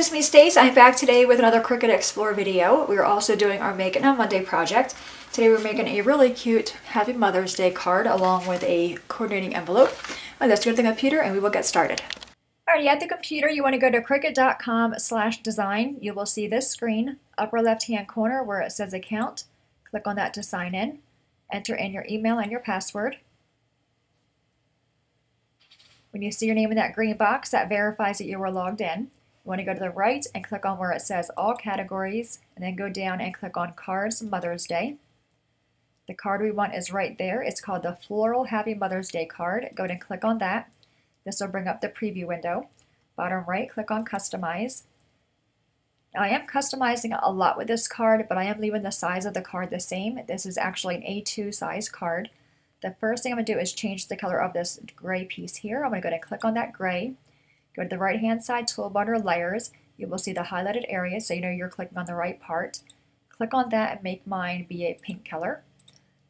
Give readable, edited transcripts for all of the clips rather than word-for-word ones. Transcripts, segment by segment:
it's me Stace. I'm back today with another Cricut Explore video. We're also doing our Make It on Monday project. Today we're making a really cute Happy Mother's Day card along with a coordinating envelope. Let's go to the computer and we will get started. Alrighty, at the computer you want to go to cricut.com/design. You will see this screen, upper left hand corner where it says account. Click on that to sign in. Enter in your email and your password. When you see your name in that green box, that verifies that you were logged in. You want to go to the right and click on where it says All Categories, and then go down and click on Cards Mother's Day. The card we want is right there. It's called the Floral Happy Mother's Day card. Go ahead and click on that. This will bring up the preview window. Bottom right, click on Customize. Now I am customizing a lot with this card, but I am leaving the size of the card the same. This is actually an A2 size card. The first thing I'm going to do is change the color of this gray piece here. I'm going to go ahead and click on that gray. Go to the right hand side toolbar under Layers. You will see the highlighted area so you know you're clicking on the right part. Click on that and make mine be a pink color.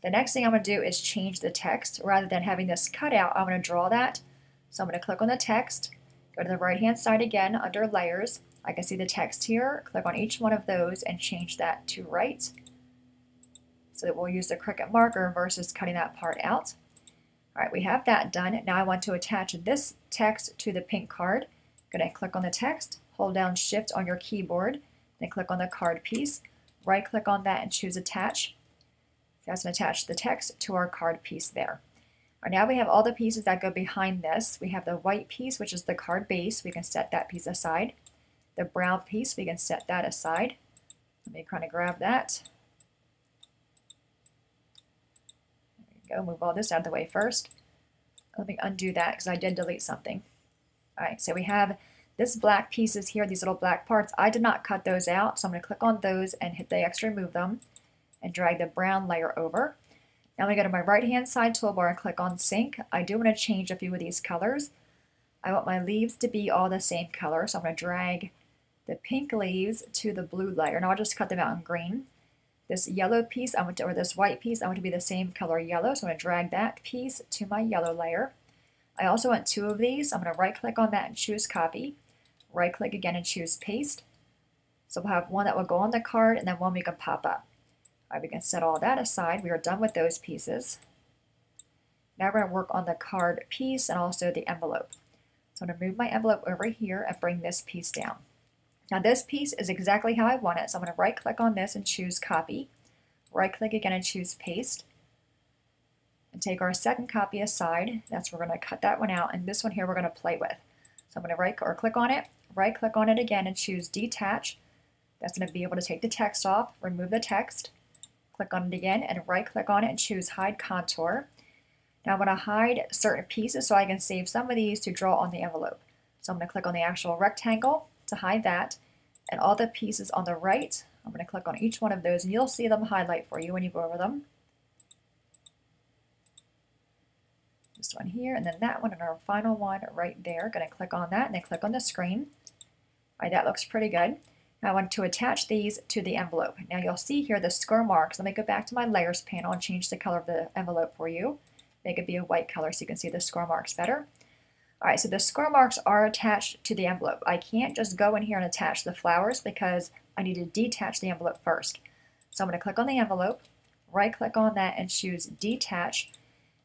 The next thing I'm going to do is change the text. Rather than having this cut out, I'm going to draw that. So I'm going to click on the text. Go to the right hand side again under Layers. I can see the text here. Click on each one of those and change that to right. So that we'll use the Cricut marker versus cutting that part out. Alright, we have that done. Now I want to attach this text to the pink card. Go ahead and click on the text, hold down Shift on your keyboard, then click on the card piece, right click on that and choose Attach. That's going to attach the text to our card piece there. Alright, now we have all the pieces that go behind this. We have the white piece, which is the card base. We can set that piece aside. The brown piece, we can set that aside. Let me kind of grab that. Go move all this out of the way first. Let me undo that because I did delete something. Alright, so we have this black pieces here, these little black parts. I did not cut those out, so I'm going to click on those and hit the X to remove them and drag the brown layer over. Now I'm going to go to my right hand side toolbar and click on Sync. I do want to change a few of these colors. I want my leaves to be all the same color, so I'm going to drag the pink leaves to the blue layer, and I'll just cut them out in green. This yellow piece, or this white piece, I want to be the same color yellow, so I'm going to drag that piece to my yellow layer. I also want two of these. I'm going to right click on that and choose Copy. Right click again and choose Paste. So we'll have one that will go on the card and then one we can pop up. Alright, we can set all that aside. We are done with those pieces. Now we're going to work on the card piece and also the envelope. So I'm going to move my envelope over here and bring this piece down. Now this piece is exactly how I want it, so I'm going to right click on this and choose Copy. Right click again and choose Paste. And take our second copy aside. That's where we're going to cut that one out, and this one here we're going to play with. So I'm going to click on it, right click on it again and choose Detach. That's going to be able to take the text off, remove the text. Click on it again and right click on it and choose Hide Contour. Now I'm going to hide certain pieces so I can save some of these to draw on the envelope. So I'm going to click on the actual rectangle to hide that, and all the pieces on the right, I'm going to click on each one of those and you'll see them highlight for you when you go over them. This one here and then that one and our final one right there. Going to click on that and then click on the screen. Alright, that looks pretty good. Now I want to attach these to the envelope. Now you'll see here the score marks. Let me go back to my layers panel and change the color of the envelope for you. Make it be a white color so you can see the score marks better. Alright, so the score marks are attached to the envelope. I can't just go in here and attach the flowers because I need to detach the envelope first. So I'm going to click on the envelope, right click on that and choose Detach.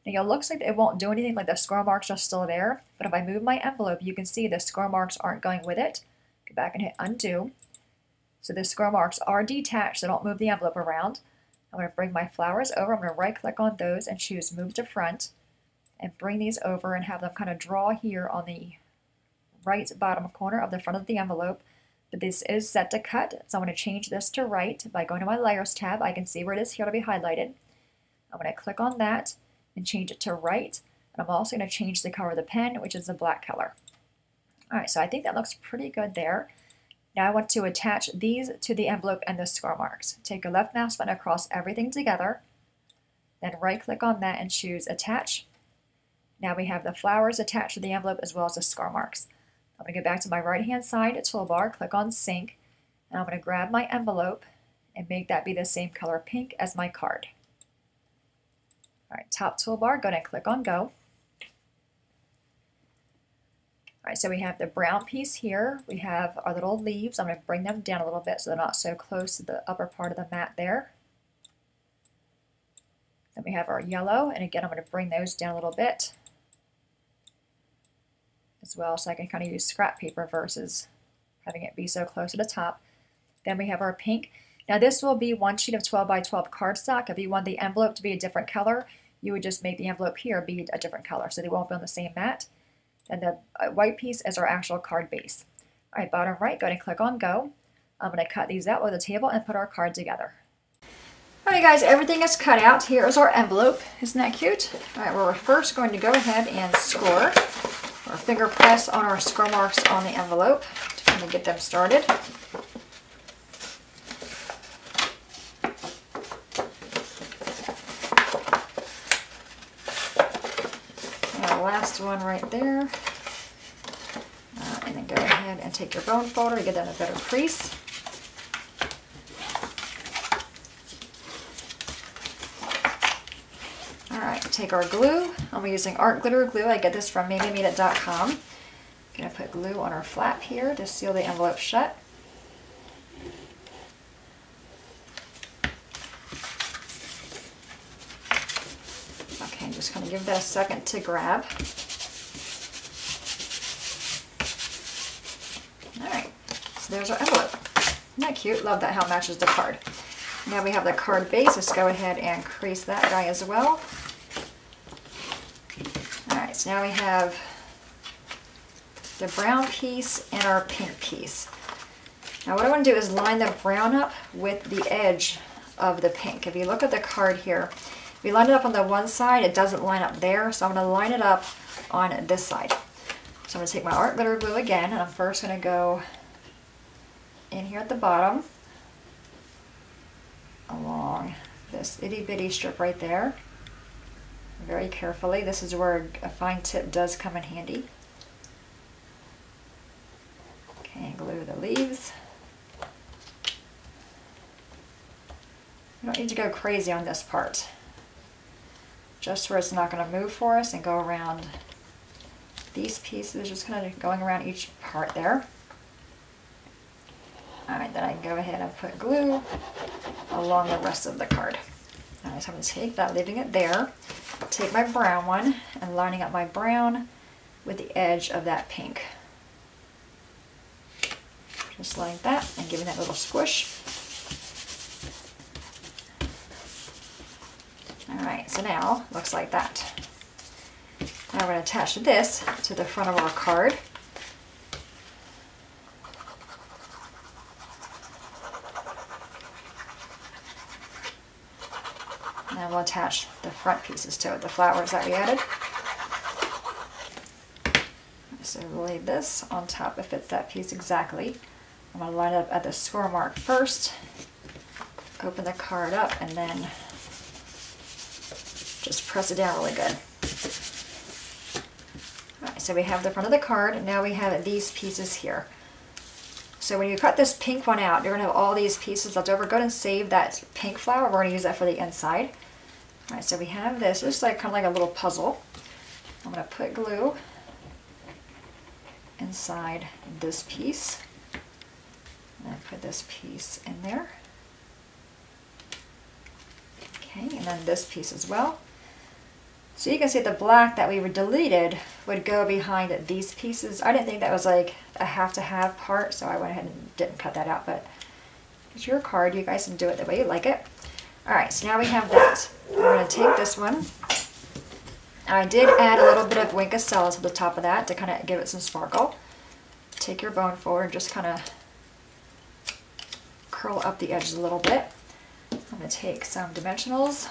Now it looks like it won't do anything, like the score marks are still there, but if I move my envelope you can see the score marks aren't going with it. Go back and hit Undo. So the score marks are detached, so don't move the envelope around. I'm going to bring my flowers over, I'm going to right click on those and choose Move to Front. And bring these over and have them kind of draw here on the right bottom corner of the front of the envelope. But this is set to cut, so I'm going to change this to right. By going to my Layers tab, I can see where it is here to be highlighted. I'm going to click on that and change it to right. And I'm also going to change the color of the pen, which is the black color. Alright, so I think that looks pretty good there. Now I want to attach these to the envelope and the score marks. Take your left mouse button across everything together, then right click on that and choose Attach. Now we have the flowers attached to the envelope as well as the score marks. I'm going to go back to my right hand side toolbar, click on Sync, and I'm going to grab my envelope and make that be the same color pink as my card. Alright, top toolbar, go ahead and click on Go. All right, so we have the brown piece here. We have our little leaves. I'm going to bring them down a little bit so they're not so close to the upper part of the mat there. Then we have our yellow, and again, I'm going to bring those down a little bit as well, so I can kind of use scrap paper versus having it be so close to the top. Then we have our pink. Now this will be one sheet of 12 by 12 cardstock. If you want the envelope to be a different color, you would just make the envelope here be a different color, so they won't be on the same mat. And the white piece is our actual card base. All right, bottom right, go ahead and click on go. I'm going to cut these out with a table and put our card together. All right, guys, everything is cut out. Here is our envelope. Isn't that cute? All right, well, we're first going to go ahead and score or finger press on our score marks on the envelope to kind of get them started. Last one right there, and then go ahead and take your bone folder to get that in a better crease. All right, take our glue. I'm using art glitter glue. I get this from mamamade.com. I'm going to put glue on our flap here to seal the envelope shut. Okay, just kind of give that a second to grab. All right, so there's our envelope. Isn't that cute? Love that, how it matches the card. Now we have the card base. Let's go ahead and crease that guy as well. All right, so now we have the brown piece and our pink piece. Now what I want to do is line the brown up with the edge of the pink. If you look at the card here, if you line it up on the one side, it doesn't line up there, so I'm going to line it up on this side. So I'm going to take my art glitter glue again, and I'm first going to go in here at the bottom along this itty bitty strip right there. Very carefully. This is where a fine tip does come in handy. Okay, and glue the leaves. You don't need to go crazy on this part. Just where it's not going to move for us, and go around these pieces, just kind of going around each part there. Alright, then I can go ahead and put glue along the rest of the card. Alright, so I'm going to take that, leaving it there. Take my brown one and lining up my brown with the edge of that pink. Just like that, and giving that little squish. Alright, so now looks like that. Now we're going to attach this to the front of our card. And then we'll attach the front pieces to it, the flowers that we added. So lay this on top, it fits that piece exactly. I'm going to line it up at the score mark first, open the card up, and then just press it down really good. Alright, so we have the front of the card, and now we have these pieces here. So when you cut this pink one out, you're going to have all these pieces left over. Go ahead and save that pink flower. We're going to use that for the inside. Alright, so we have this. It's like kind of like a little puzzle. I'm going to put glue inside this piece. And then put this piece in there. Okay, and then this piece as well. So you can see the black that we deleted would go behind these pieces. I didn't think that was like a have-to-have part, so I went ahead and didn't cut that out, but it's your card. You guys can do it the way you like it. Alright, so now we have that. We're going to take this one. I did add a little bit of Winkacella to the top of that to kind of give it some sparkle. Take your bone folder and just kind of curl up the edges a little bit. I'm going to take some dimensionals,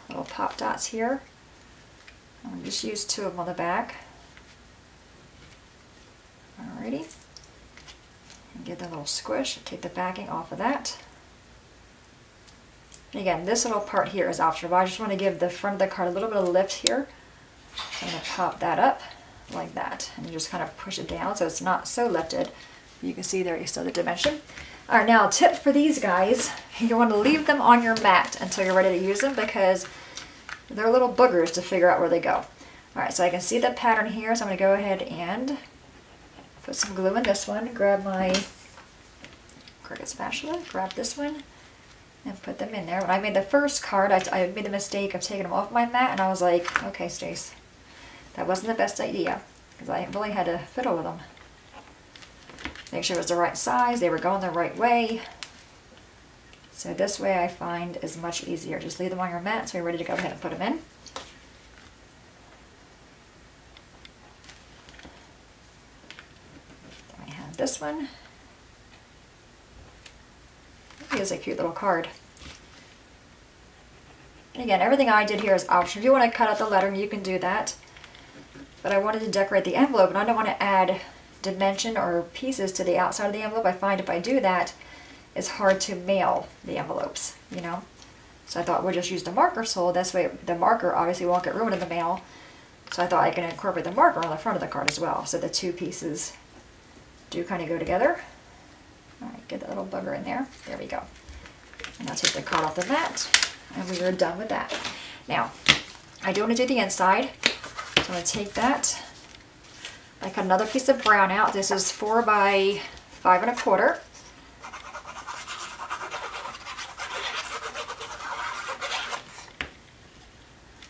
little pop dots here. I'm going to just use 2 of them on the back. Alrighty. And give that a little squish. Take the backing off of that. And again, this little part here is optional, but I just want to give the front of the card a little bit of lift here. So I'm going to pop that up like that, and you just kind of push it down so it's not so lifted. You can see there you still have the dimension. Alright, now a tip for these guys, you want to leave them on your mat until you're ready to use them, because they're little boogers to figure out where they go. Alright, so I can see the pattern here, so I'm going to go ahead and Put some glue in this one, grab my Cricut spatula, grab this one, and put them in there. When I made the first card, I made the mistake of taking them off my mat, and I was like, okay, Stace, that wasn't the best idea, because I really had to fiddle with them. Make sure it was the right size, they were going the right way. So this way I find is much easier. Just leave them on your mat so you're ready to go ahead and put them in. Then I have this one. Here's a cute little card. And again, everything I did here is optional. If you want to cut out the lettering, you can do that. But I wanted to decorate the envelope, and I don't want to add dimension or pieces to the outside of the envelope. I find if I do that, it's hard to mail the envelopes, you know. So I thought we'll just use the marker sole. This way the marker obviously won't get ruined in the mail. So I thought I can incorporate the marker on the front of the card as well. So the two pieces do kind of go together. Alright, get that little bugger in there. There we go. And I'll take the card off the mat, and we are done with that. Now, I do want to do the inside. So I'm going to take that. I cut another piece of brown out. This is 4 by 5 1/4.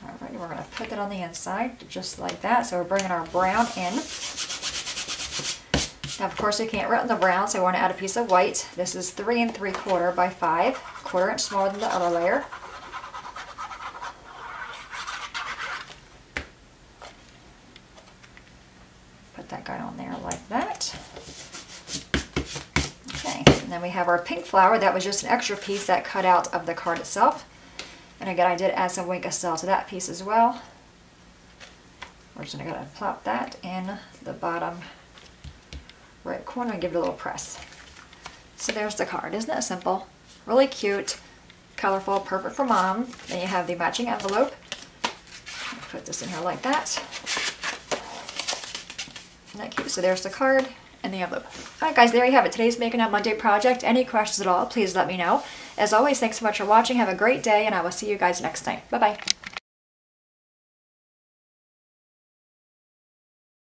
Alright, we're going to put that on the inside, just like that. So we're bringing our brown in. Now, of course, you can't run the brown, so I want to add a piece of white. This is 3 3/4 by 5, 1/4 inch smaller than the other layer. Put that guy on there like that. Okay, and then we have our pink flower. That was just an extra piece that cut out of the card itself. And again, I did add some wink of cell to that piece as well. We're just going to go and plop that in the bottom right corner and give it a little press. So there's the card. Isn't that simple? Really cute, colorful, perfect for mom. Then you have the matching envelope. Put this in here like that. Isn't that cute? So there's the card and the envelope. Alright guys, there you have it. Today's Making Up Monday project. Any questions at all, please let me know. As always, thanks so much for watching. Have a great day, and I will see you guys next time. Bye-bye.